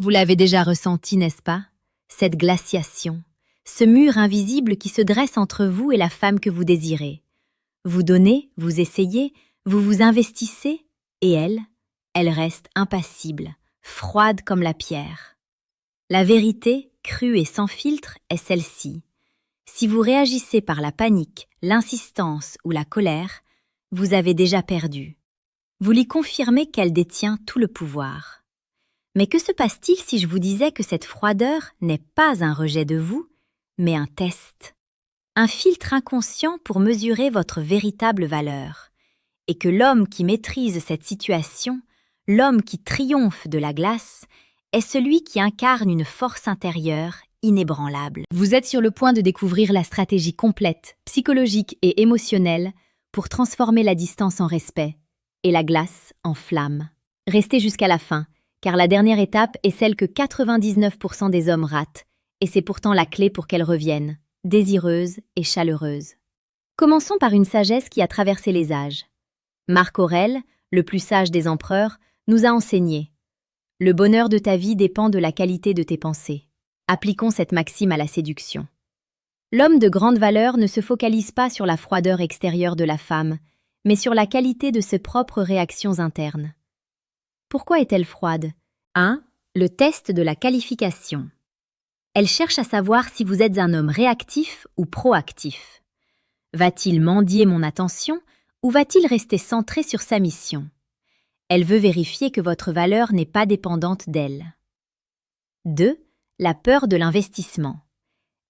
Vous l'avez déjà ressenti, n'est-ce pas? Cette glaciation, ce mur invisible qui se dresse entre vous et la femme que vous désirez. Vous donnez, vous essayez, vous vous investissez, et elle reste impassible, froide comme la pierre. La vérité, crue et sans filtre, est celle-ci. Si vous réagissez par la panique, l'insistance ou la colère, vous avez déjà perdu. Vous lui confirmez qu'elle détient tout le pouvoir. Mais que se passe-t-il si je vous disais que cette froideur n'est pas un rejet de vous, mais un test? Un filtre inconscient pour mesurer votre véritable valeur, et que l'homme qui maîtrise cette situation, l'homme qui triomphe de la glace, est celui qui incarne une force intérieure inébranlable. Vous êtes sur le point de découvrir la stratégie complète, psychologique et émotionnelle pour transformer la distance en respect et la glace en flamme. Restez jusqu'à la fin, car la dernière étape est celle que 99% des hommes ratent, et c'est pourtant la clé pour qu'elles reviennent, désireuses et chaleureuses. Commençons par une sagesse qui a traversé les âges. Marc Aurèle, le plus sage des empereurs, nous a enseigné « Le bonheur de ta vie dépend de la qualité de tes pensées ». Appliquons cette maxime à la séduction. L'homme de grande valeur ne se focalise pas sur la froideur extérieure de la femme, mais sur la qualité de ses propres réactions internes. Pourquoi est-elle froide? 1. Le test de la qualification. Elle cherche à savoir si vous êtes un homme réactif ou proactif. Va-t-il mendier mon attention ou va-t-il rester centré sur sa mission? Elle veut vérifier que votre valeur n'est pas dépendante d'elle. 2. La peur de l'investissement.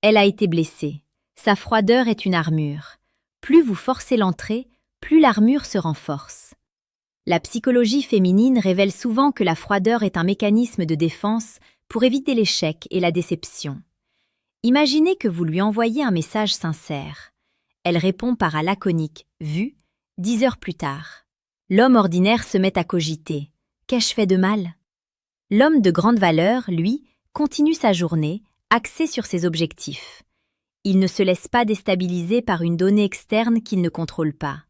Elle a été blessée. Sa froideur est une armure. Plus vous forcez l'entrée, plus l'armure se renforce. La psychologie féminine révèle souvent que la froideur est un mécanisme de défense pour éviter l'échec et la déception. Imaginez que vous lui envoyez un message sincère. Elle répond par un laconique « vu » 10 heures plus tard. L'homme ordinaire se met à cogiter. Qu'ai-je fait de mal? L'homme de grande valeur, lui, continue sa journée, axé sur ses objectifs. Il ne se laisse pas déstabiliser par une donnée externe qu'il ne contrôle pas.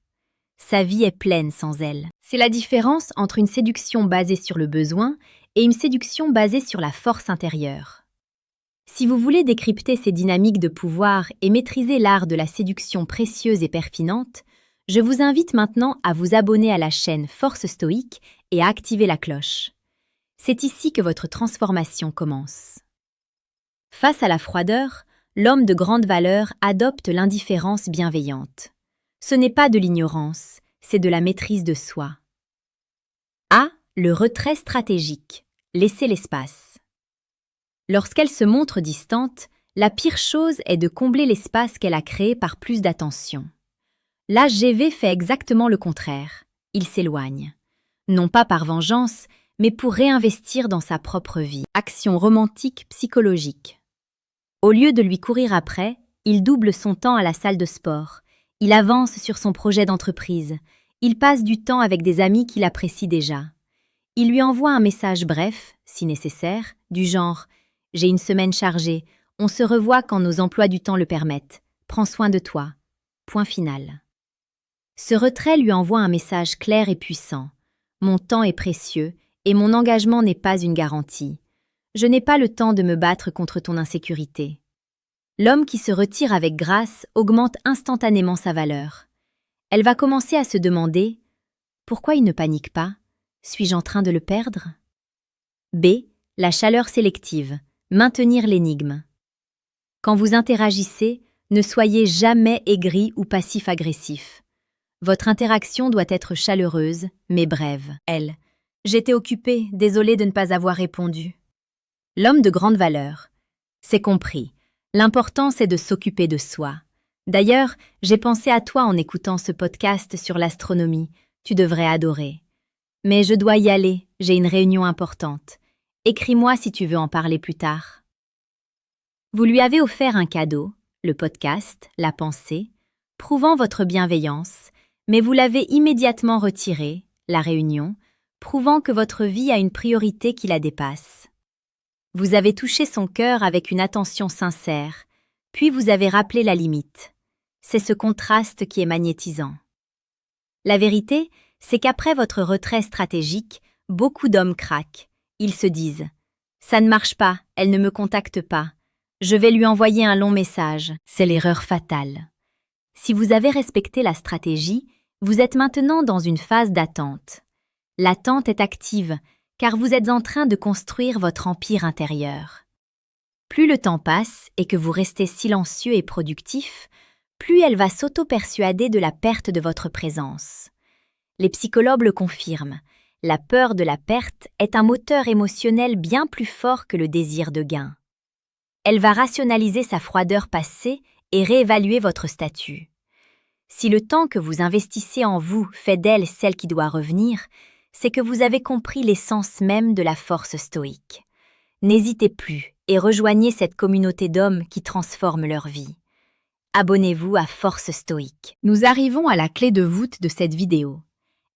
Sa vie est pleine sans elle. C'est la différence entre une séduction basée sur le besoin et une séduction basée sur la force intérieure. Si vous voulez décrypter ces dynamiques de pouvoir et maîtriser l'art de la séduction précieuse et pertinente, je vous invite maintenant à vous abonner à la chaîne Force Stoïque et à activer la cloche. C'est ici que votre transformation commence. Face à la froideur, l'homme de grande valeur adopte l'indifférence bienveillante. Ce n'est pas de l'ignorance, c'est de la maîtrise de soi. A. Le retrait stratégique. Laissez l'espace. Lorsqu'elle se montre distante, la pire chose est de combler l'espace qu'elle a créé par plus d'attention. L'HGV fait exactement le contraire. Il s'éloigne. Non pas par vengeance, mais pour réinvestir dans sa propre vie. Action romantique psychologique. Au lieu de lui courir après, il double son temps à la salle de sport. Il avance sur son projet d'entreprise. Il passe du temps avec des amis qu'il apprécie déjà. Il lui envoie un message bref, si nécessaire, du genre « J'ai une semaine chargée, on se revoit quand nos emplois du temps le permettent. Prends soin de toi. » Point final. Ce retrait lui envoie un message clair et puissant. Mon temps est précieux et mon engagement n'est pas une garantie. Je n'ai pas le temps de me battre contre ton insécurité. L'homme qui se retire avec grâce augmente instantanément sa valeur. Elle va commencer à se demander « Pourquoi il ne panique pas? Suis-je en train de le perdre ?» B. La chaleur sélective. Maintenir l'énigme. Quand vous interagissez, ne soyez jamais aigri ou passif-agressif. Votre interaction doit être chaleureuse, mais brève. Elle. J'étais occupée, désolée de ne pas avoir répondu. L'homme de grande valeur. C'est compris. L'important, c'est de s'occuper de soi. D'ailleurs, j'ai pensé à toi en écoutant ce podcast sur l'astronomie. Tu devrais adorer. Mais je dois y aller, j'ai une réunion importante. Écris-moi si tu veux en parler plus tard. Vous lui avez offert un cadeau, le podcast, la pensée, prouvant votre bienveillance, mais vous l'avez immédiatement retiré, la réunion, prouvant que votre vie a une priorité qui la dépasse. Vous avez touché son cœur avec une attention sincère, puis vous avez rappelé la limite. C'est ce contraste qui est magnétisant. La vérité, c'est qu'après votre retrait stratégique, beaucoup d'hommes craquent. Ils se disent Ça ne marche pas, elle ne me contacte pas. Je vais lui envoyer un long message. C'est l'erreur fatale. Si vous avez respecté la stratégie, vous êtes maintenant dans une phase d'attente. L'attente est active, car vous êtes en train de construire votre empire intérieur. Plus le temps passe et que vous restez silencieux et productif, plus elle va s'auto-persuader de la perte de votre présence. Les psychologues le confirment, la peur de la perte est un moteur émotionnel bien plus fort que le désir de gain. Elle va rationaliser sa froideur passée et réévaluer votre statut. Si le temps que vous investissez en vous fait d'elle celle qui doit revenir, c'est que vous avez compris l'essence même de la force stoïque. N'hésitez plus et rejoignez cette communauté d'hommes qui transforment leur vie. Abonnez-vous à Force Stoïque. Nous arrivons à la clé de voûte de cette vidéo.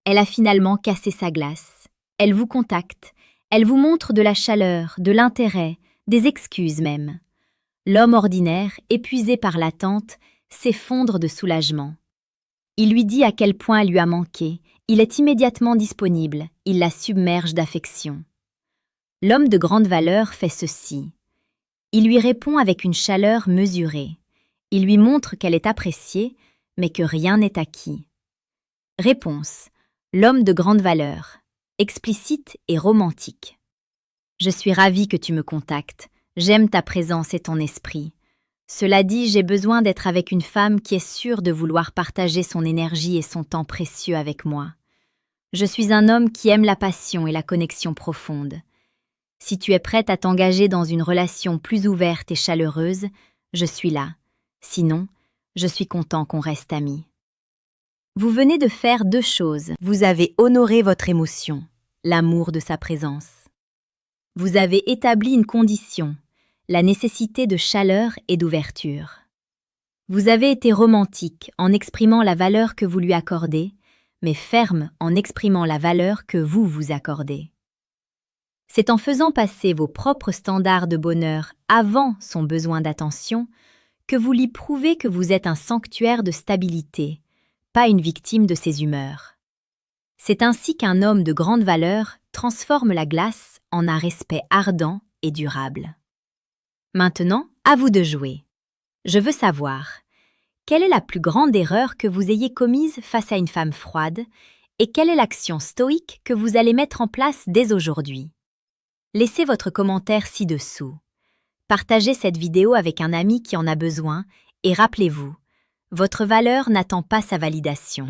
Elle a finalement cassé sa glace. Elle vous contacte. Elle vous montre de la chaleur, de l'intérêt, des excuses même. L'homme ordinaire, épuisé par l'attente, s'effondre de soulagement. Il lui dit à quel point elle lui a manqué. Il est immédiatement disponible. Il la submerge d'affection. L'homme de grande valeur fait ceci. Il lui répond avec une chaleur mesurée. Il lui montre qu'elle est appréciée, mais que rien n'est acquis. Réponse. L'homme de grande valeur, explicite et romantique. Je suis ravie que tu me contactes. J'aime ta présence et ton esprit. Cela dit, j'ai besoin d'être avec une femme qui est sûre de vouloir partager son énergie et son temps précieux avec moi. Je suis un homme qui aime la passion et la connexion profonde. Si tu es prête à t'engager dans une relation plus ouverte et chaleureuse, je suis là. Sinon, je suis content qu'on reste amis. Vous venez de faire 2 choses. Vous avez honoré votre émotion, l'amour de sa présence. Vous avez établi une condition, la nécessité de chaleur et d'ouverture. Vous avez été romantique en exprimant la valeur que vous lui accordez, mais ferme en exprimant la valeur que vous vous accordez. C'est en faisant passer vos propres standards de bonheur avant son besoin d'attention que vous lui prouvez que vous êtes un sanctuaire de stabilité, pas une victime de ses humeurs. C'est ainsi qu'un homme de grande valeur transforme la glace en un respect ardent et durable. Maintenant, à vous de jouer. Je veux savoir, quelle est la plus grande erreur que vous ayez commise face à une femme froide et quelle est l'action stoïque que vous allez mettre en place dès aujourd'hui? Laissez votre commentaire ci-dessous. Partagez cette vidéo avec un ami qui en a besoin et rappelez-vous, votre valeur n'attend pas sa validation.